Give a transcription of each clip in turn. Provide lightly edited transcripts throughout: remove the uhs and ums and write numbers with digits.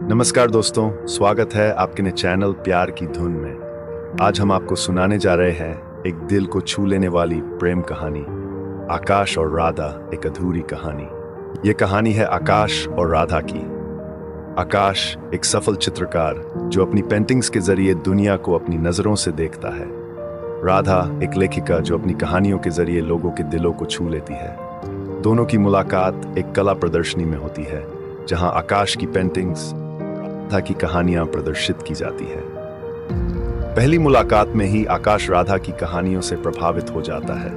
नमस्कार दोस्तों, स्वागत है आपके नए चैनल प्यार की धुन में। आज हम आपको सुनाने जा रहे हैं एक दिल को छू लेने वाली प्रेम कहानी, आकाश और राधा एक अधूरी कहानी। ये कहानी है आकाश और राधा की। आकाश एक सफल चित्रकार जो अपनी पेंटिंग्स के जरिए दुनिया को अपनी नजरों से देखता है। राधा एक लेखिका जो अपनी कहानियों के जरिए लोगों के दिलों को छू लेती है। दोनों की मुलाकात एक कला प्रदर्शनी में होती है, जहां आकाश की पेंटिंग्स राधा की कहानियां प्रदर्शित की जाती है। पहली मुलाकात में ही आकाश राधा की कहानियों से प्रभावित हो जाता है।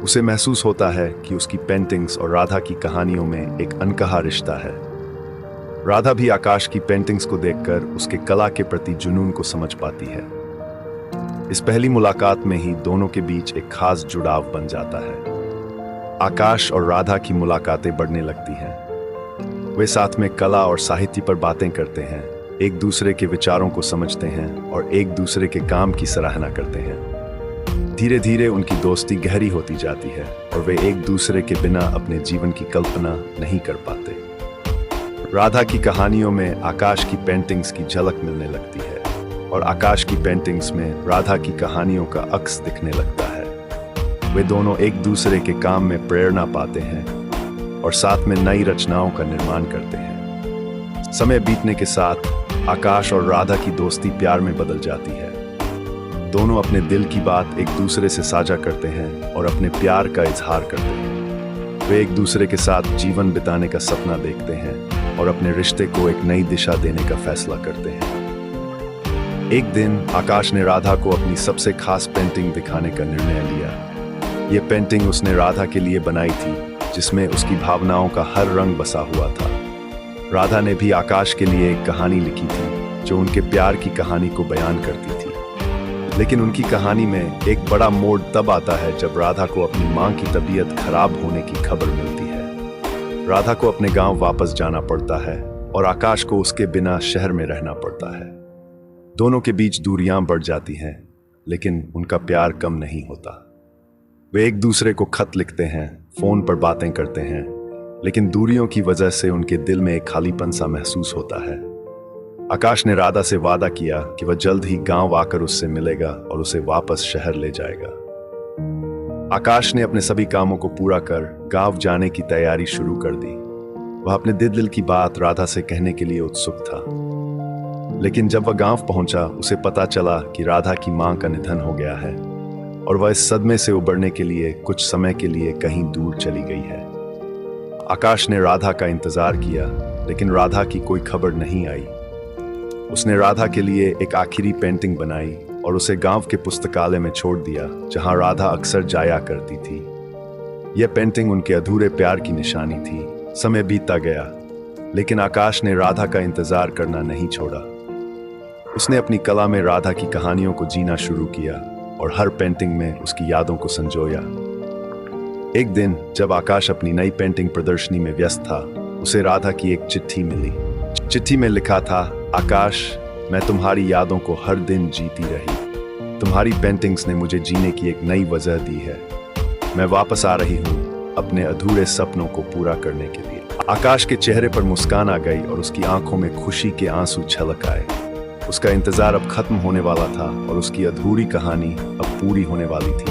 उसे महसूस होता है कि उसकी पेंटिंग्स और राधा की कहानियों में एक अनकहा रिश्ता है। राधा भी आकाश की पेंटिंग्स को देखकर उसके कला के प्रति जुनून को समझ पाती है। इस पहली मुलाकात में ही दोनों के बीच एक खास जुड़ाव बन जाता है। आकाश और राधा की मुलाकातें बढ़ने लगती हैं। वे साथ में कला और साहित्य पर बातें करते हैं, एक दूसरे के विचारों को समझते हैं और एक दूसरे के काम की सराहना करते हैं। धीरे धीरे उनकी दोस्ती गहरी होती जाती है और वे एक दूसरे के बिना अपने जीवन की कल्पना नहीं कर पाते। राधा की कहानियों में आकाश की पेंटिंग्स की झलक मिलने लगती है और आकाश की पेंटिंग्स में राधा की कहानियों का अक्स दिखने लगता है। वे दोनों एक दूसरे के काम में प्रेरणा पाते हैं और साथ में नई रचनाओं का निर्माण करते हैं। समय बीतने के साथ आकाश और राधा की दोस्ती प्यार में बदल जाती है। दोनों अपने दिल की बात एक दूसरे से साझा करते हैं और अपने प्यार का इजहार करते हैं। वे एक दूसरे के साथ जीवन बिताने का सपना देखते हैं और अपने रिश्ते को एक नई दिशा देने का फैसला करते हैं। एक दिन आकाश ने राधा को अपनी सबसे खास पेंटिंग दिखाने का निर्णय लिया। ये पेंटिंग उसने राधा के लिए बनाई थी, जिसमें उसकी भावनाओं का हर रंग बसा हुआ था। राधा ने भी आकाश के लिए एक कहानी लिखी थी जो उनके प्यार की कहानी को बयान करती थी। लेकिन उनकी कहानी में एक बड़ा मोड़ तब आता है जब राधा को अपनी मां की तबीयत खराब होने की खबर मिलती है। राधा को अपने गांव वापस जाना पड़ता है और आकाश को उसके बिना शहर में रहना पड़ता है। दोनों के बीच दूरियां बढ़ जाती हैं, लेकिन उनका प्यार कम नहीं होता। वे एक दूसरे को खत लिखते हैं, फोन पर बातें करते हैं, लेकिन दूरियों की वजह से उनके दिल में एक खालीपन सा महसूस होता है। आकाश ने राधा से वादा किया कि वह जल्द ही गांव आकर उससे मिलेगा और उसे वापस शहर ले जाएगा। आकाश ने अपने सभी कामों को पूरा कर गांव जाने की तैयारी शुरू कर दी। वह अपने दिल की बात राधा से कहने के लिए उत्सुक था। लेकिन जब वह गांव पहुंचा, उसे पता चला कि राधा की मां का निधन हो गया है और वह इस सदमे से उबरने के लिए कुछ समय के लिए कहीं दूर चली गई है। आकाश ने राधा का इंतजार किया, लेकिन राधा की कोई खबर नहीं आई। उसने राधा के लिए एक आखिरी पेंटिंग बनाई और उसे गांव के पुस्तकालय में छोड़ दिया, जहां राधा अक्सर जाया करती थी। यह पेंटिंग उनके अधूरे प्यार की निशानी थी। समय बीतता गया, लेकिन आकाश ने राधा का इंतजार करना नहीं छोड़ा। उसने अपनी कला में राधा की कहानियों को जीना शुरू किया और हर पेंटिंग में उसकी यादों को संजोया। एक दिन जब आकाश अपनी नई पेंटिंग प्रदर्शनी में व्यस्त था, उसे राधा की एक चिट्ठी मिली। चिट्ठी में लिखा था, आकाश, मैं तुम्हारी यादों को हर दिन जीती रही। तुम्हारी पेंटिंग्स ने मुझे जीने की एक नई वजह दी है। मैं वापस आ रही हूँ अपने अधूरे सपनों को पूरा करने के लिए। आकाश के चेहरे पर मुस्कान आ गई और उसकी आंखों में खुशी के आंसू छलक आए। उसका इंतजार अब खत्म होने वाला था और उसकी अधूरी कहानी अब पूरी होने वाली थी।